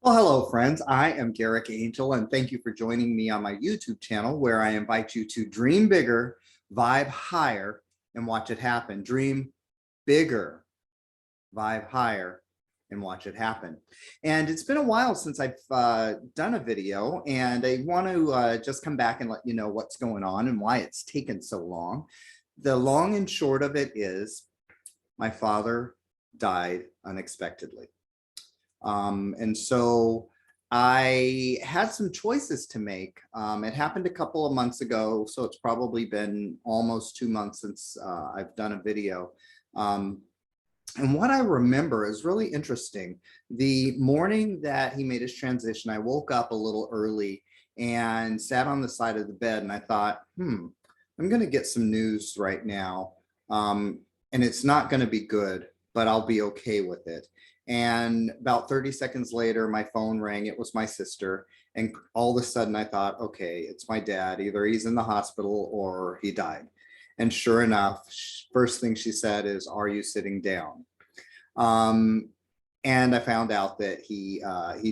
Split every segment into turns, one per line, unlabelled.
Well, hello, friends. I am Gerrick Angel, and thank you for joining me on my YouTube channel where I invite you to dream bigger, vibe higher, and watch it happen. Dream bigger, vibe higher, and watch it happen. And it's been a while since I've done a video, and I want to just come back and let you know what's going on and why it's taken so long. The long and short of it is my father died unexpectedly. And so I had some choices to make. It happened a couple of months ago, so it's probably been almost 2 months since I've done a video. And what I remember is really interesting. The morning that he made his transition, I woke up a little early and sat on the side of the bed, and I thought, I'm going to get some news right now. And it's not going to be good, but I'll be okay with it. And about 30 seconds later, my phone rang. It was my sister. And all of a sudden I thought, okay, it's my dad. Either he's in the hospital or he died. And sure enough, first thing she said is, "Are you sitting down?" Um, and I found out that he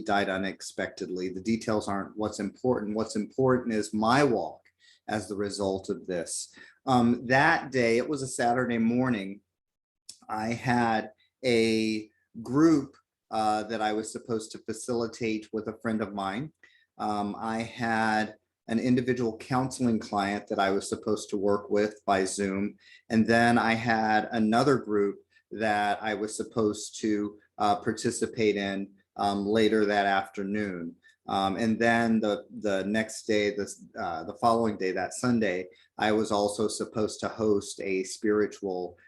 died unexpectedly. The details aren't what's important. What's important is my walk as the result of this. That day, it was a Saturday morning. I had a group that I was supposed to facilitate with a friend of mine. I had an individual counseling client that I was supposed to work with by Zoom. And then I had another group that I was supposed to participate in later that afternoon. And then the next day, the following day, that Sunday, I was also supposed to host a spiritual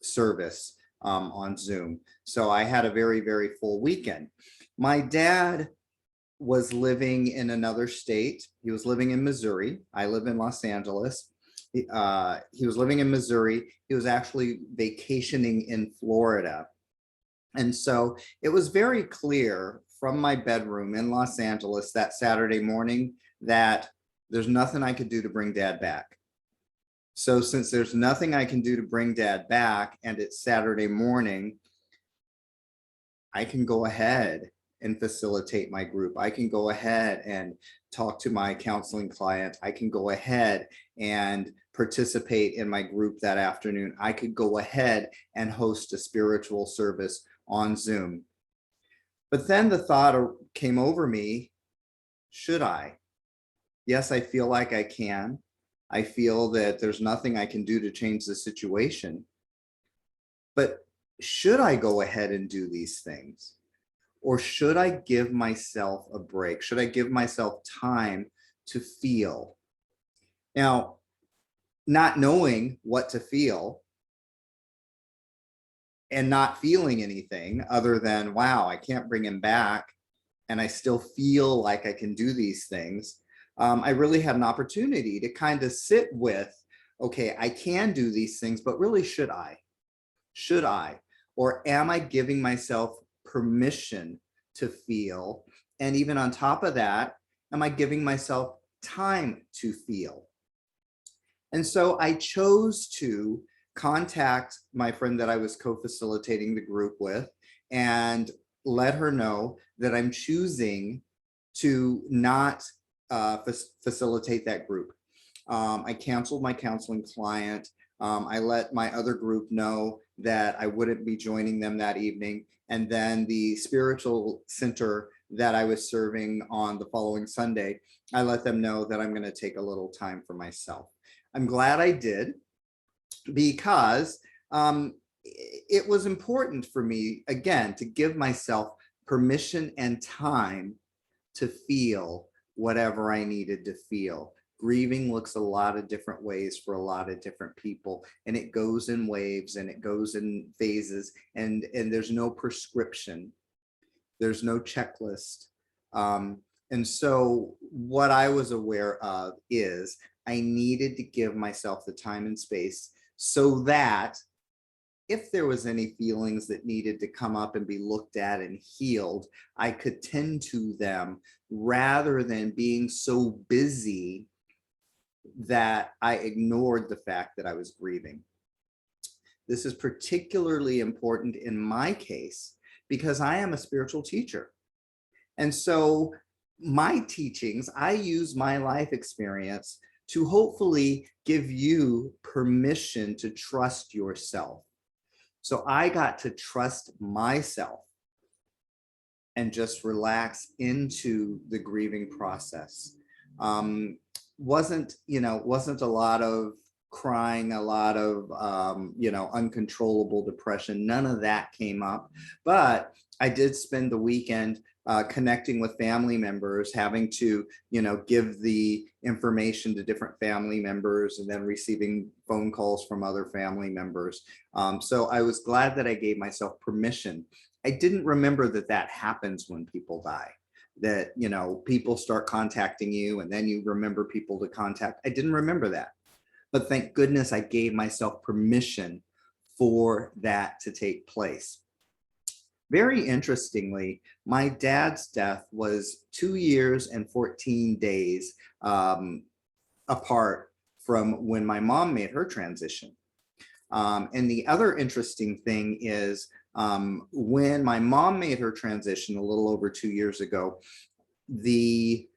service on Zoom. So I had a very, very full weekend. My dad was living in another state. He was living in Missouri. I live in Los Angeles. He was living in Missouri. He was actually vacationing in Florida. And so it was very clear from my bedroom in Los Angeles that Saturday morning that there's nothing I could do to bring dad back. So since there's nothing I can do to bring dad back and it's Saturday morning, I can go ahead and facilitate my group. I can go ahead and talk to my counseling client. I can go ahead and participate in my group that afternoon. I could go ahead and host a spiritual service on Zoom. But then the thought came over me, should I? Yes, I feel like I can. I feel that there's nothing I can do to change the situation. But should I go ahead and do these things? Or should I give myself a break? Should I give myself time to feel? Now, not knowing what to feel and not feeling anything other than, wow, I can't bring him back and I still feel like I can do these things. I really had an opportunity to kind of sit with, okay, I can do these things, but really should I? Should I? Or am I giving myself permission to feel? And even on top of that, am I giving myself time to feel? And so I chose to contact my friend that I was co-facilitating the group with and let her know that I'm choosing to not facilitate that group. I canceled my counseling client. I let my other group know that I wouldn't be joining them that evening. And then the spiritual center that I was serving on the following Sunday, I let them know that I'm going to take a little time for myself. I'm glad I did, because it was important for me, again, to give myself permission and time to feel whatever I needed to feel. Grieving looks a lot of different ways for a lot of different people, and it goes in waves and it goes in phases, and there's no prescription, there's no checklist. And so what I was aware of is I needed to give myself the time and space so that if there was any feelings that needed to come up and be looked at and healed, I could tend to them rather than being so busy that I ignored the fact that I was grieving. This is particularly important in my case because I am a spiritual teacher. And so my teachings, I use my life experience to hopefully give you permission to trust yourself. So I got to trust myself and just relax into the grieving process. Wasn't a lot of crying, a lot of uncontrollable depression. None of that came up, but I did spend the weekend connecting with family members, having to give the information to different family members, and then receiving phone calls from other family members. So I was glad that I gave myself permission. I didn't remember that that happens when people die, that people start contacting you and then you remember people to contact. I didn't remember that, but thank goodness I gave myself permission for that to take place. Very interestingly, my dad's death was 2 years and 14 days apart from when my mom made her transition. And the other interesting thing is when my mom made her transition a little over 2 years ago, the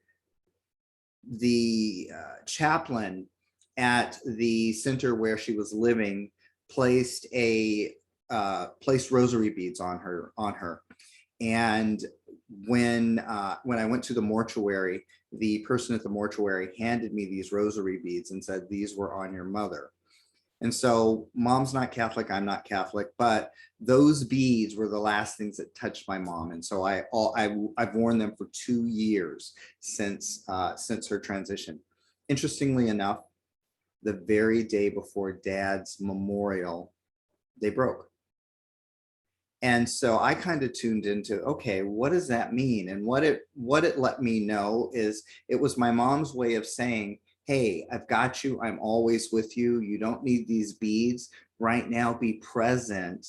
chaplain at the center where she was living placed rosary beads on her. And when I went to the mortuary, the person at the mortuary handed me these rosary beads and said, "These were on your mother." And so mom's not Catholic, I'm not Catholic, but those beads were the last things that touched my mom. And so I've worn them for 2 years since her transition. Interestingly enough, the very day before Dad's memorial, they broke. And so I kind of tuned into, okay, what does that mean? And what it let me know is it was my mom's way of saying, hey, I've got you. I'm always with you. You don't need these beads right now. Be present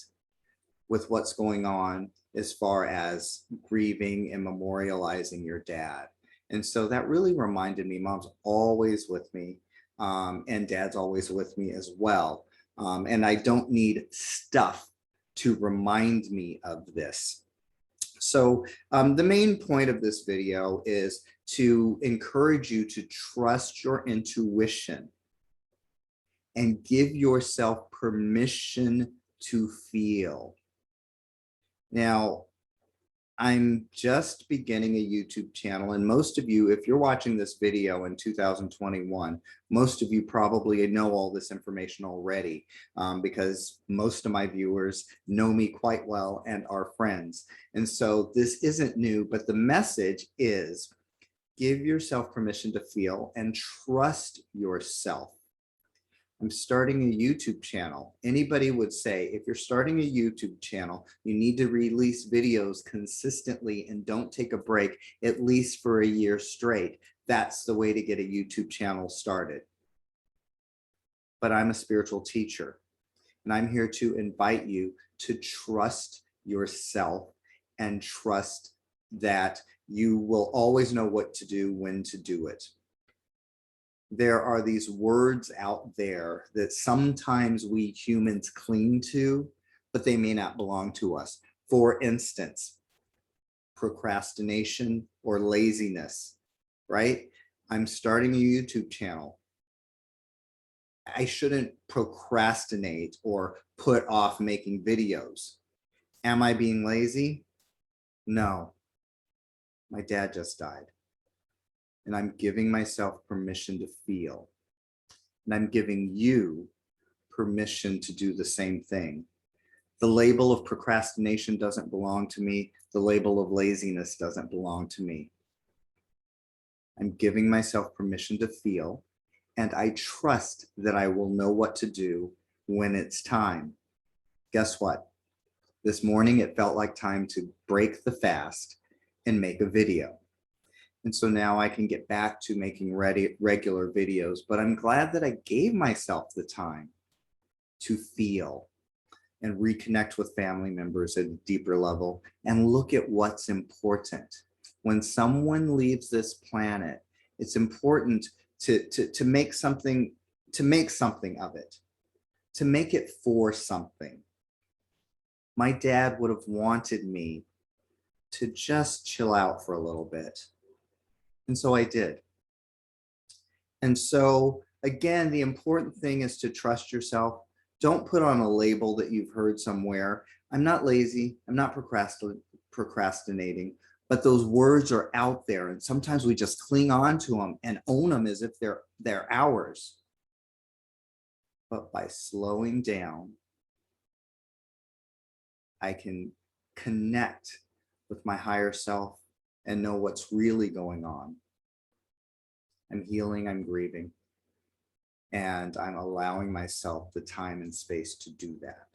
with what's going on as far as grieving and memorializing your dad. And so that really reminded me, mom's always with me, and dad's always with me as well. And I don't need stuff to remind me of this. So the main point of this video is to encourage you to trust your intuition and give yourself permission to feel. Now, I'm just beginning a YouTube channel, and most of you, if you're watching this video in 2021, most of you probably know all this information already, because most of my viewers know me quite well and are friends. And so this isn't new, but the message is give yourself permission to feel and trust yourself. I'm starting a YouTube channel. Anybody would say, if you're starting a YouTube channel, you need to release videos consistently and don't take a break, at least for a year straight. That's the way to get a YouTube channel started. But I'm a spiritual teacher, and I'm here to invite you to trust yourself and trust that you will always know what to do, when to do it. There are these words out there that sometimes we humans cling to, but they may not belong to us. For instance, procrastination or laziness, right? I'm starting a YouTube channel. I shouldn't procrastinate or put off making videos. Am I being lazy? No. My dad just died. And I'm giving myself permission to feel. And I'm giving you permission to do the same thing. The label of procrastination doesn't belong to me. The label of laziness doesn't belong to me. I'm giving myself permission to feel, and I trust that I will know what to do when it's time. Guess what? This morning, it felt like time to break the fast and make a video. And so now I can get back to making regular videos, but I'm glad that I gave myself the time to feel and reconnect with family members at a deeper level and look at what's important. When someone leaves this planet, it's important to make something of it, to make it for something. My dad would have wanted me to just chill out for a little bit. And so I did. And so again, the important thing is to trust yourself. Don't put on a label that you've heard somewhere. I'm not lazy. I'm not procrastinating, but those words are out there. And sometimes we just cling on to them and own them as if they're ours. But by slowing down, I can connect with my higher self and know what's really going on. I'm healing, I'm grieving, and I'm allowing myself the time and space to do that.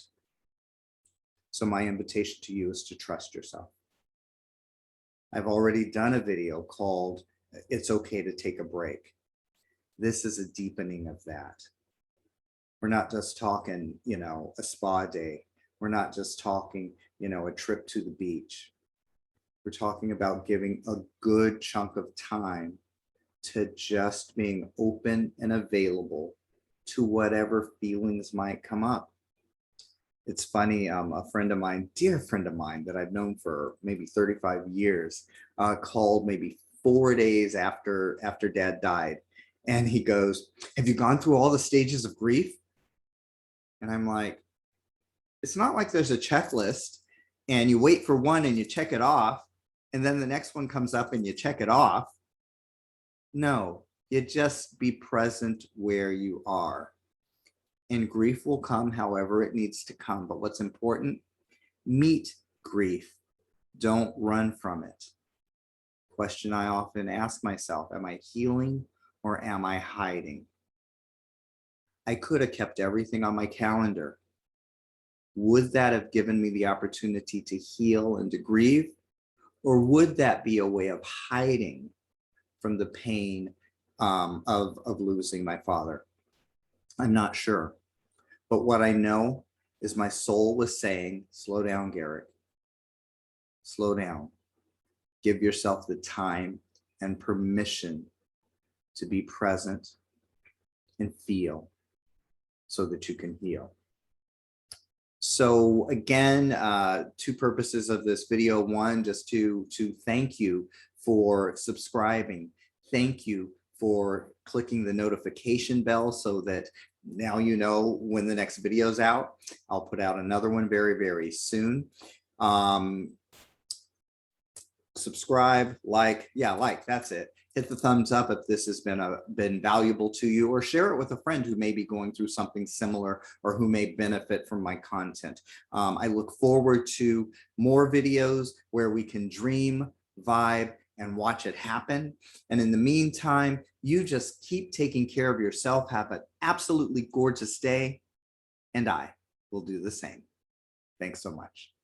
So my invitation to you is to trust yourself. I've already done a video called It's Okay to Take a Break. This is a deepening of that. We're not just talking, a spa day. We're not just talking, a trip to the beach. We're talking about giving a good chunk of time to just being open and available to whatever feelings might come up. It's funny, a friend of mine, dear friend of mine that I've known for maybe 35 years, called maybe 4 days after Dad died. And he goes, "Have you gone through all the stages of grief?" And I'm like, it's not like there's a checklist and you wait for one and you check it off, and then the next one comes up and you check it off. No, you just be present where you are. And grief will come however it needs to come. But what's important, meet grief. Don't run from it. Question I often ask myself, am I healing or am I hiding? I could have kept everything on my calendar. Would that have given me the opportunity to heal and to grieve? Or would that be a way of hiding from the pain of losing my father? I'm not sure. But what I know is my soul was saying, slow down, Gerrick. Slow down. Give yourself the time and permission to be present and feel so that you can heal. So again, two purposes of this video. One, just to thank you for subscribing. Thank you for clicking the notification bell so that now you know when the next video is out. I'll put out another one very, very soon. Subscribe, like, that's it. Hit the thumbs up if this has been valuable to you, or share it with a friend who may be going through something similar or who may benefit from my content. I look forward to more videos where we can dream, vibe, and watch it happen. And in the meantime, you just keep taking care of yourself. Have an absolutely gorgeous day, and I will do the same. Thanks so much.